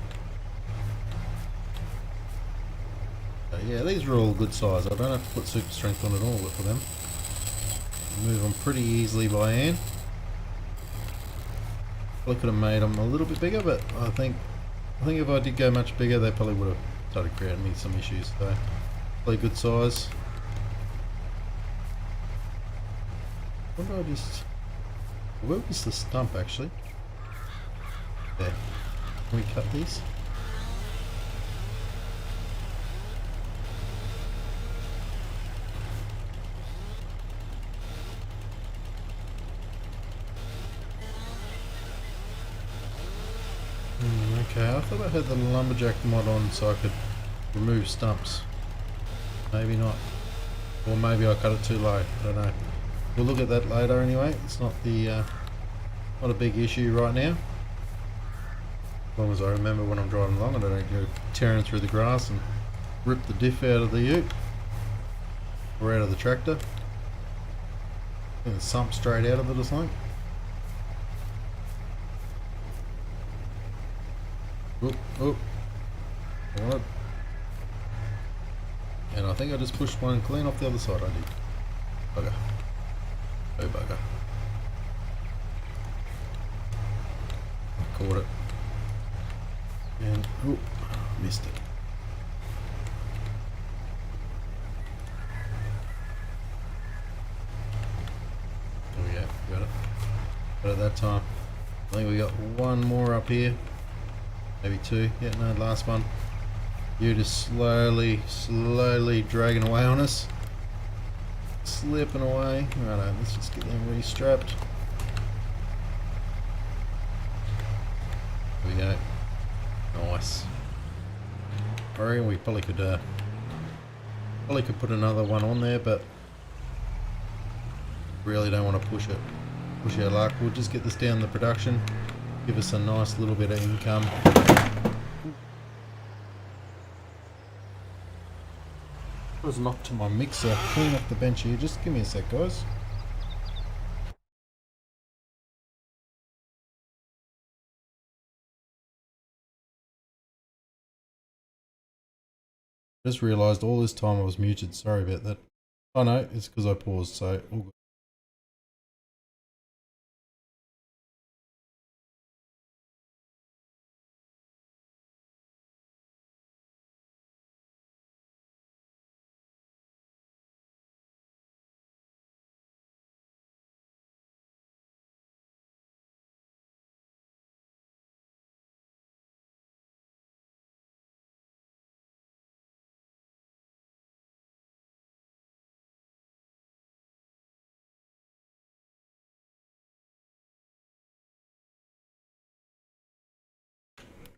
So yeah, these are all good size. I don't have to put super strength on at all for them. Move them pretty easily by hand. Probably could have made them a little bit bigger, but I think if I did go much bigger, they probably would have started creating me some issues. So, probably good size. What did I just? Where was the stump actually? There. Can we cut these? Okay, I thought I had the lumberjack mod on so I could remove stumps. Maybe not. Or maybe I cut it too low. I don't know. We'll look at that later anyway. It's not not a big issue right now. As long as I remember when I'm driving along, I don't go tearing through the grass and rip the diff out of the ute or out of the tractor and sump straight out of it or something. Oop, oop. Alright. And I think I just pushed one clean off the other side. I did. Bugger. Oh bugger. I caught it. And oop, missed it. There we go, got it. Got it that time. I think we got one more up here. Maybe two. Yeah, no, last one. You're just slowly dragging away on us. Slipping away. Righto, let's just get them restrapped. There we go. Nice. I reckon we probably could put another one on there, but really don't want to push our luck. We'll just get this down the production. Give us a nice little bit of income. I was knocked to my mixer. Clean up the bench here. Just give me a sec, guys. Just realised all this time I was muted. Sorry about that. Oh no, it's because I paused, so all good.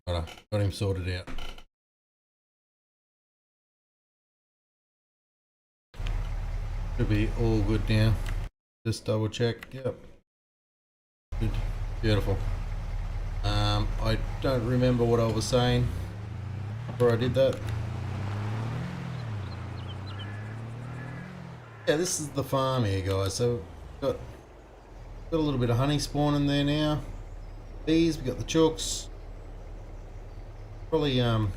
Got him sorted out. Should be all good now. Just double check. Yep. Good. Beautiful. I don't remember what I was saying before I did that. Yeah, this is the farm here, guys. So got a little bit of honey spawn in there now. Bees, we got the chooks. Probably go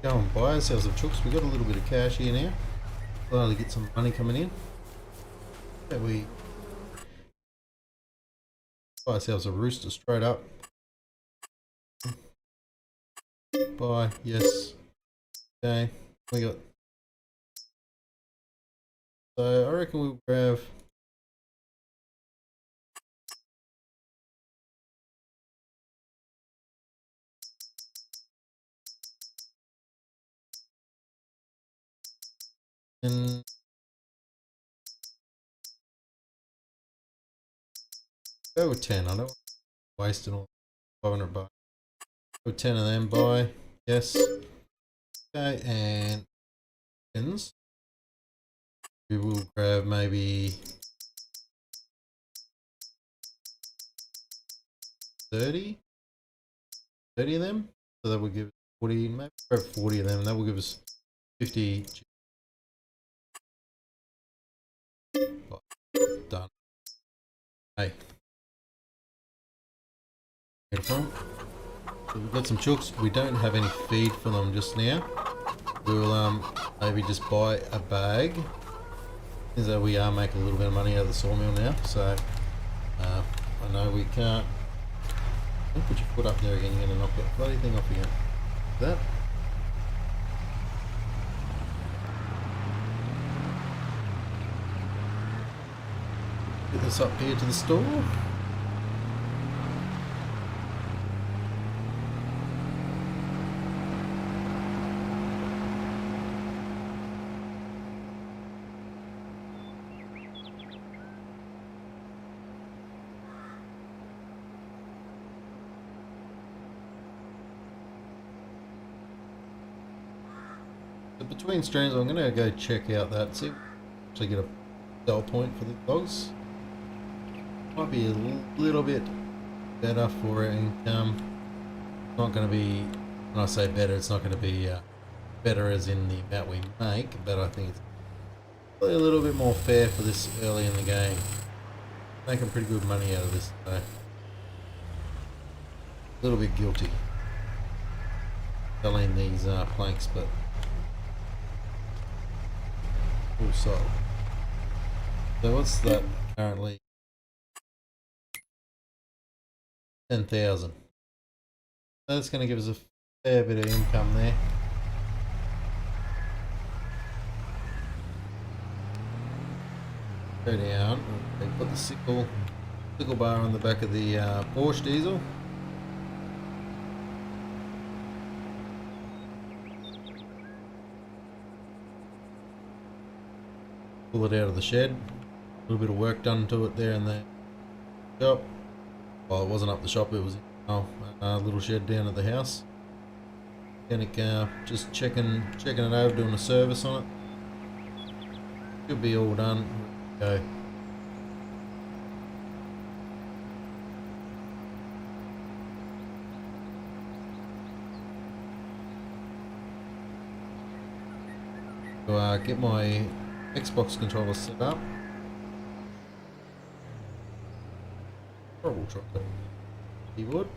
and buy ourselves some chooks. We got a little bit of cash here now. Slowly get some money coming in. Yeah, we buy ourselves a rooster straight up. Buy, yes. Okay, we got. So I reckon we'll grab. And go with 10. I don't want to waste it all. 500 bucks. Go with 10 of them. Buy. Yes. Okay, and pins. We will grab maybe 30 of them. So that will give us 40, maybe grab 40 of them. That will give us 50. Done. Hey. Beautiful. So we've got some chooks. We don't have any feed for them just now. We'll maybe just buy a bag. Is that we are making a little bit of money out of the sawmill now, so I know we can't. Don't put your foot up there again, you're going to knock that bloody thing off again. That. Get this up here to the store. Between streams, I'm going to go check out that, see if we actually get a sell point for the dogs. Might be a little bit better for income. It's not going to be, when I say better, it's not going to be better as in the amount we make, but I think it's probably a little bit more fair for this early in the game. Making pretty good money out of this, so a little bit guilty selling these planks, but also. So what's that currently? 10,000. That's going to give us a fair bit of income there. Go down. Okay, put the sickle bar on the back of the Porsche diesel. Pull it out of the shed. A little bit of work done to it there in the shop. Well, it wasn't up the shop, it was a little shed down at the house. Just checking it over, doing a service on it. Should be all done. Go. So, get my Xbox controller set up. Probably try the keyboard.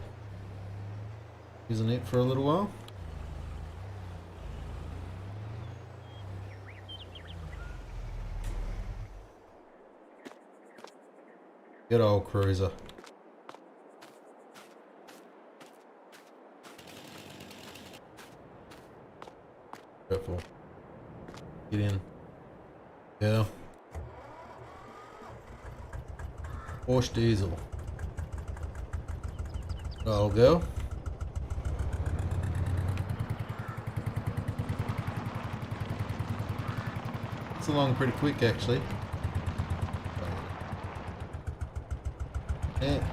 Using it for a little while. Good old cruiser. Careful. Get in. Yeah. Porsche diesel. That'll go. It's along pretty quick actually. Yeah.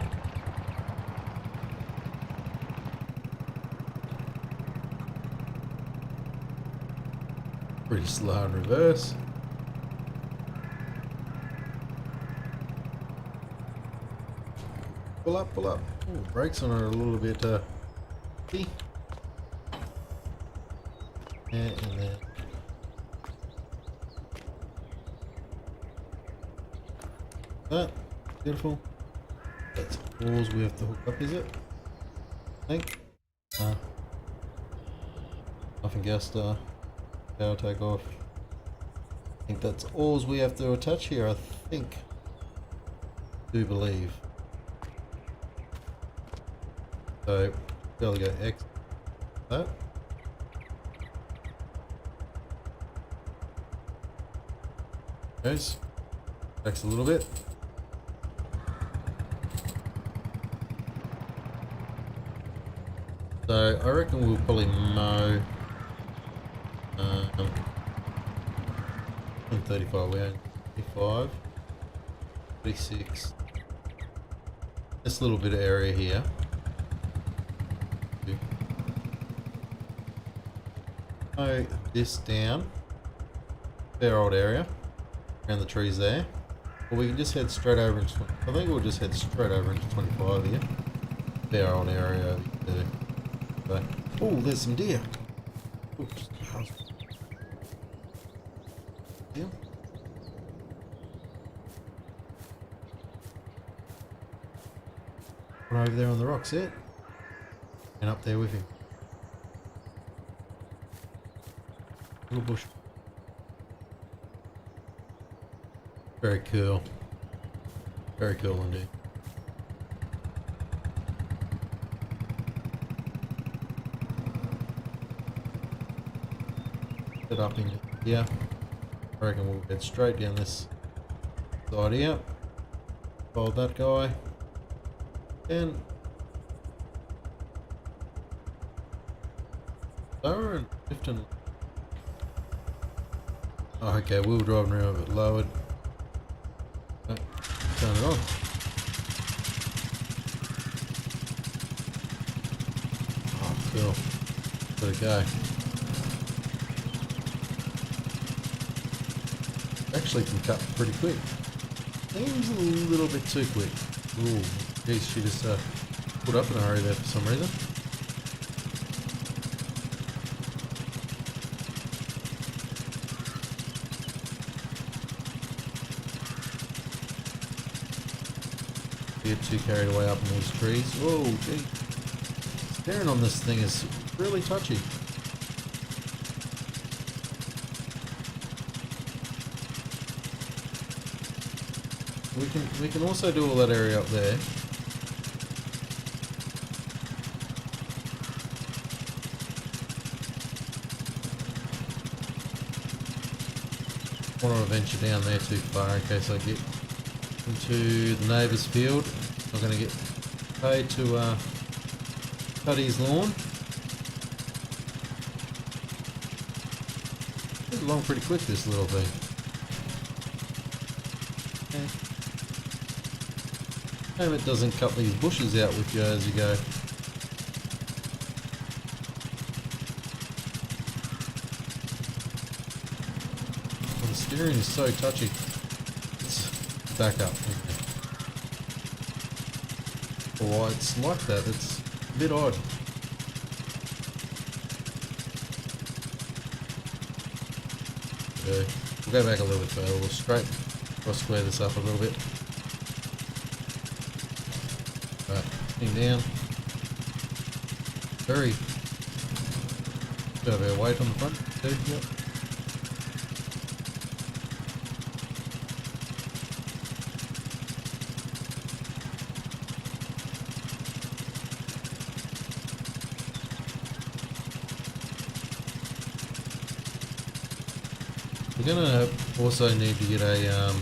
Pretty slow in reverse. Pull up, pull up. Ooh, brakes on it a little bit key. And then that. Beautiful. That's all we have to hook up, is it? I think. Nothing else to power take off. I think that's all we have to attach here, I think. Do believe. So, gotta go X. That. Goes. Backs a little bit. So I reckon we'll probably mow 35, we're 35, 36. This little bit of area here. Mow this down. Fair old area. Around the trees there. Or we can just head straight over into 20. I think we'll just head straight over into 25 here. Fair old area over there. So, oh, there's some deer. Oops. Yeah. One over there on the rocks, yeah. And up there with him. Little bush. Very cool. Very cool indeed. Get up in here. I reckon we'll get straight down this side here. Fold that guy. And lower and lift and oh, okay, wheel driving around a bit lowered. Turn it on. Oh, cool. Let it go. Actually can cut pretty quick. Seems a little bit too quick. Ooh, geez, she just put up in a hurry there for some reason. Get too carried away up in these trees. Whoa, gee. Staring on this thing is really touchy. We can also do all that area up there. I want to venture down there too far in case I get into the neighbour's field. I'm going to get paid to cut his lawn. It's along pretty quick, this little thing. Okay. Shame it doesn't cut these bushes out with you as you go. Well, the steering is so touchy. Let's back up. Why it's like that, it's a bit odd. Okay. We'll go back a little bit further. We'll square this up a little bit. Right, thing down. Very bit of our weight on the front too. Yep. We're gonna also need to get a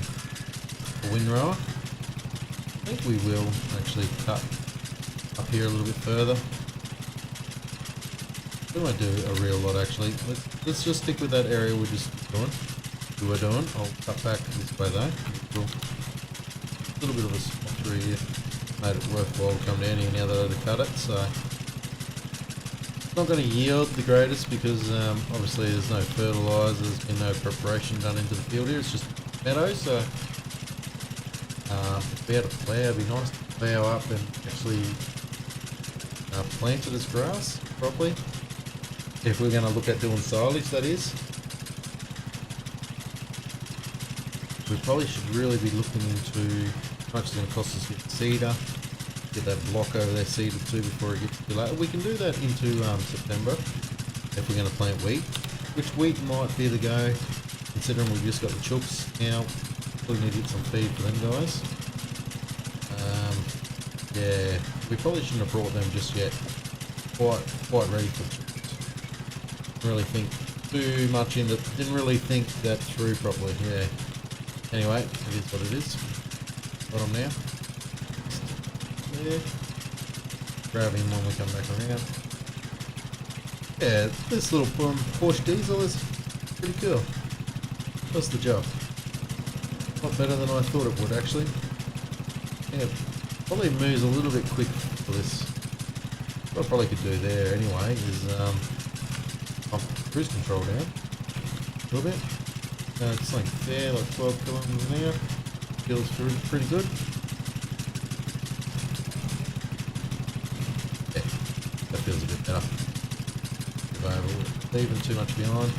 windrower. I think we will actually cut up here a little bit further. We won't do a real lot actually. Let's just stick with that area we're just doing. I'll cut back this way though. Cool. A little bit of a spot through here. Made it worthwhile to come down here now that I've cut it, so Not going to yield the greatest because obviously there's no fertiliser, there's been no preparation done into the field here, it's just meadow, so if we had a plough, it'd be nice to plough up and actually plant it as grass properly. If we're going to look at doing silage, that is. We probably should really be looking into how much it's going to cost us to get the seeder. Get that block over there seeded too before it gets too late. We can do that into September if we're going to plant wheat, which wheat might be the go, considering we've just got the chooks now. We need to get some feed for them guys. Yeah, we probably shouldn't have brought them just yet. Quite ready for chooks. Didn't really think too much into. Didn't really think that through properly. Yeah. Anyway, it is what it is. Got them now. There. Grab him when we come back around. Yeah, this little Porsche diesel is pretty cool. Does the job. A lot better than I thought it would actually. I think it probably moves a little bit quick for this. What I probably could do there anyway is pump cruise control down a little bit. It's like there, like 12 kilometers an hour. Feels pretty good. That feels a bit better. Leaving too much behind.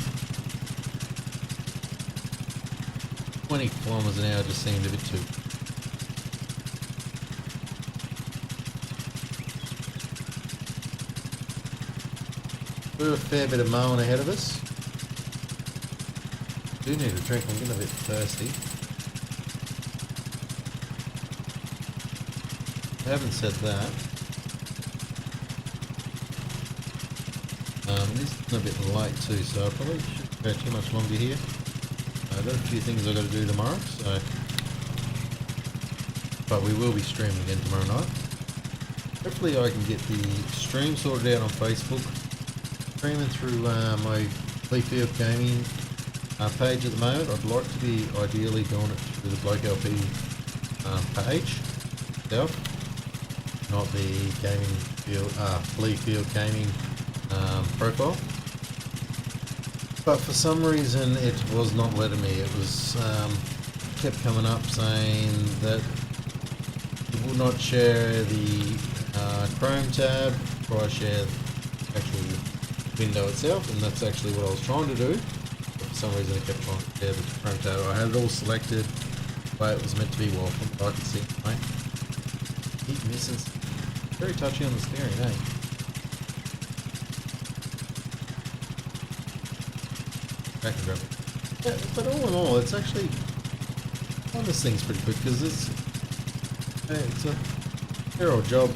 20 kilometers an hour just seemed a bit too. We're a fair bit of mowing ahead of us. Do need a drink, I'm getting a bit thirsty. I haven't said that. This is a bit late too, so I probably shouldn't go too much longer here. I've got a few things I've got to do tomorrow, so... But we will be streaming again tomorrow night. Hopefully I can get the stream sorted out on Facebook. Streaming through my Fleetfield Gaming page at the moment. I'd like to be ideally doing it through the Bloke LP page itself. Not the gaming field, Fleetfield Gaming profile, but for some reason it was not letting me. It was kept coming up saying that it will not share the Chrome tab before I share the actual window itself, and that's actually what I was trying to do. But for some reason it kept trying to share the Chrome tab. I had it all selected the way it was meant to be. Well, from what I can see, right? Keep missing. Very touchy on the steering, eh? Back and grab it. Yeah, but all in all, it's actually... this thing's pretty quick because it's a fair old job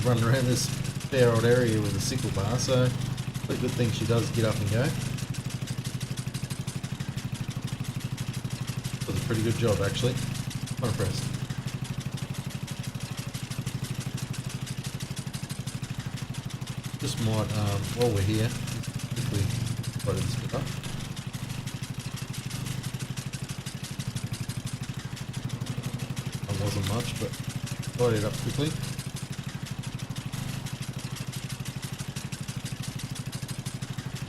running around this fair old area with a sickle bar, so it's a good thing she does get up and go. Does a pretty good job actually. Quite impressed. Just might, while we're here, quickly try to split up. That wasn't much, but tidy it up quickly.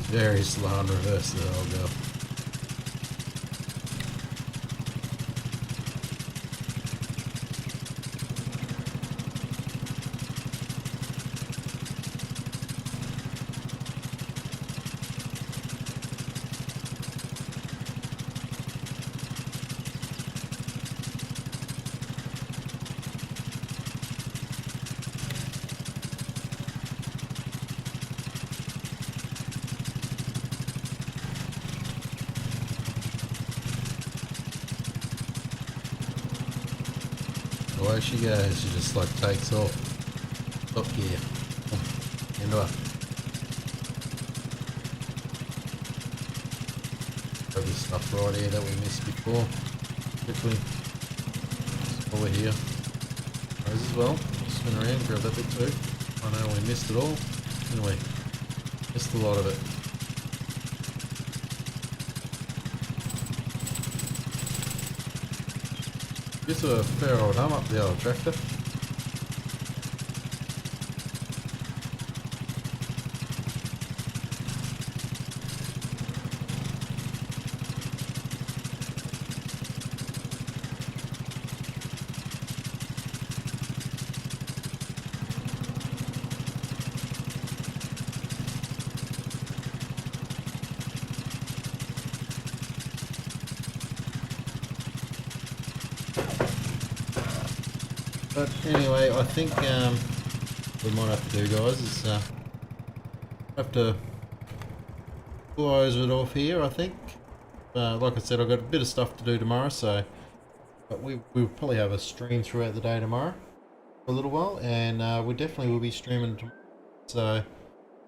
Very slow in reverse there, I'll go. Away she goes, she just like takes off. Top gear. Into her. Got this stuff right here that we missed before. Quickly. Over here. Those as well. Spin around, grab that bit too. I know we missed it all. Anyway, missed a lot of it. Gives a fair old hum up the old tractor. But anyway, I think we might have to do, guys, is have to close it off here, I think. Like I said, I've got a bit of stuff to do tomorrow, so but we'll probably have a stream throughout the day tomorrow for a little while, and we definitely will be streaming tomorrow. So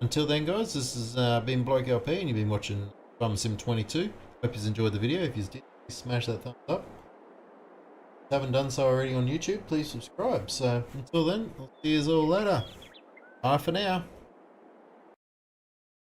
until then, guys, this has been Bloke LP, and you've been watching Farming Sim 22. Hope you enjoyed the video. If you did, please smash that thumbs up. If you haven't done so already on YouTube, please subscribe. So until then, I'll see you all later. Bye for now.